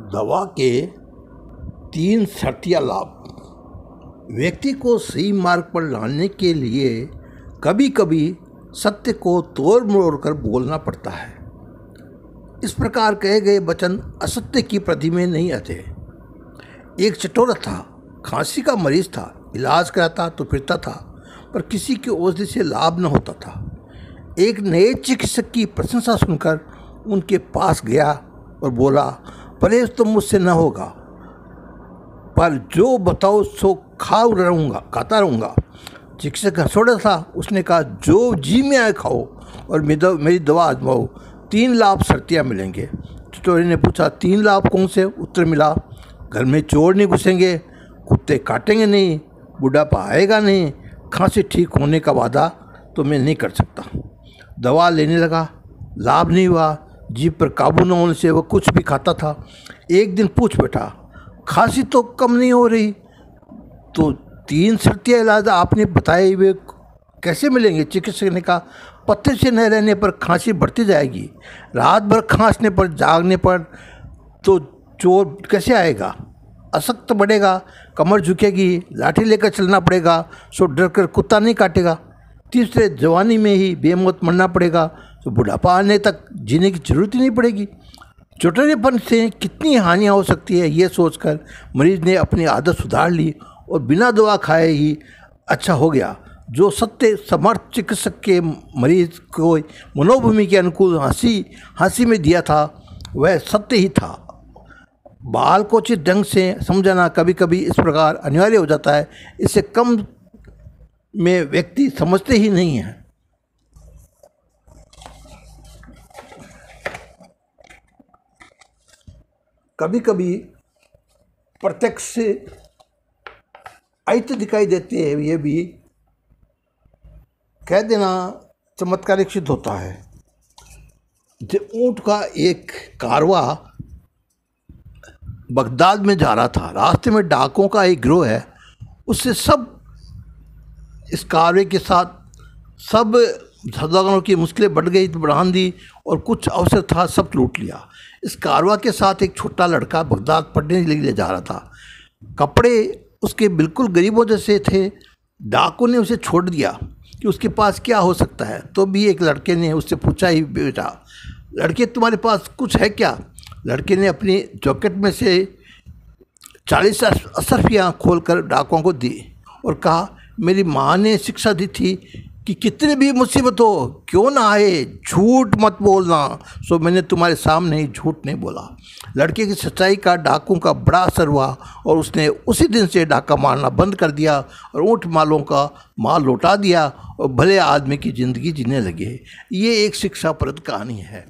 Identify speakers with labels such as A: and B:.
A: दवा के 3 शर्तिया लाभ। व्यक्ति को सही मार्ग पर लाने के लिए कभी कभी सत्य को तोड़ मरोड़ कर बोलना पड़ता है। इस प्रकार कहे गए वचन असत्य की प्रति में नहीं आते। एक चटोरा था, खांसी का मरीज था, इलाज कराता तो फिरता था, पर किसी की औषधि से लाभ न होता था। एक नए चिकित्सक की प्रशंसा सुनकर उनके पास गया और बोला, परहेज तो मुझसे न होगा, पर जो बताओ सो खाता रहूँगा। चिकित्सक हंसोड़ा था। उसने कहा, जो जी में आए खाओ और मेरी दवा आजमाओ, 3 लाभ शर्तियाँ मिलेंगे। चटोरे ने पूछा, 3 लाभ कौन से? उत्तर मिला, घर में चोर नहीं घुसेंगे, कुत्ते काटेंगे नहीं, बुढ़ापा आएगा नहीं, खांसी ठीक होने का वादा तो मैं नहीं कर सकता। दवा लेने लगा, लाभ नहीं हुआ। जीभ पर काबू न होने से वह कुछ भी खाता था। एक दिन पूछ बैठा, खांसी तो कम नहीं हो रही, तो 3 शर्तिया इलाज आपने बताए हुए कैसे मिलेंगे? चिकित्सक ने कहा, पत्ते से न रहने पर खांसी बढ़ती जाएगी, रात भर खांसने पर जागने पर तो चोर कैसे आएगा, असक्त बढ़ेगा, कमर झुकेगी, लाठी लेकर चलना पड़ेगा, सो डर कर कुत्ता नहीं काटेगा। तीसरे, जवानी में ही बेमौत मरना पड़ेगा, तो बुढ़ापा आने तक जीने की जरूरत ही नहीं पड़ेगी। चटोरेपन से कितनी हानियाँ हो सकती है, ये सोचकर मरीज ने अपनी आदत सुधार ली और बिना दवा खाए ही अच्छा हो गया। जो सत्य समर्थ चिकित्सक के मरीज को मनोभूमि के अनुकूल हंसी में दिया था, वह सत्य ही था। बाल को उचित ढंग से समझाना कभी कभी इस प्रकार अनिवार्य हो जाता है, इससे कम में व्यक्ति समझते ही नहीं हैं। कभी कभी प्रत्यक्ष से अहित दिखाई देते हैं, ये भी कह देना चमत्कारिक सिद्ध होता है। ऊँट का एक कारवा बगदाद में जा रहा था। रास्ते में डाकुओं का एक गिरोह है, उससे सब इस कारवे के साथ सब सौदागरों की मुश्किलें बढ़ गई, बढ़ान दी और कुछ अवसर था सब लूट लिया। इस कारवा के साथ एक छोटा लड़का बगदाद पढ़ने के लिए जा रहा था। कपड़े उसके बिल्कुल गरीबों जैसे थे। डाकू ने उसे छोड़ दिया कि उसके पास क्या हो सकता है, तो भी एक लड़के ने उससे पूछा, ही बेटा लड़के तुम्हारे पास कुछ है क्या? लड़के ने अपनी जैकेट में से 40 अशर्फियाँ खोलकर डाकुओं को दी और कहा, मेरी माँ ने शिक्षा दी थी कि कितनी भी मुसीबत हो क्यों ना आए, झूठ मत बोलना, सो मैंने तुम्हारे सामने ही झूठ नहीं बोला। लड़के की सच्चाई का डाकुओं का बड़ा असर हुआ और उसने उसी दिन से डाका मारना बंद कर दिया और ऊँट मालों का माल लौटा दिया और भले आदमी की ज़िंदगी जीने लगे। ये एक शिक्षाप्रद कहानी है।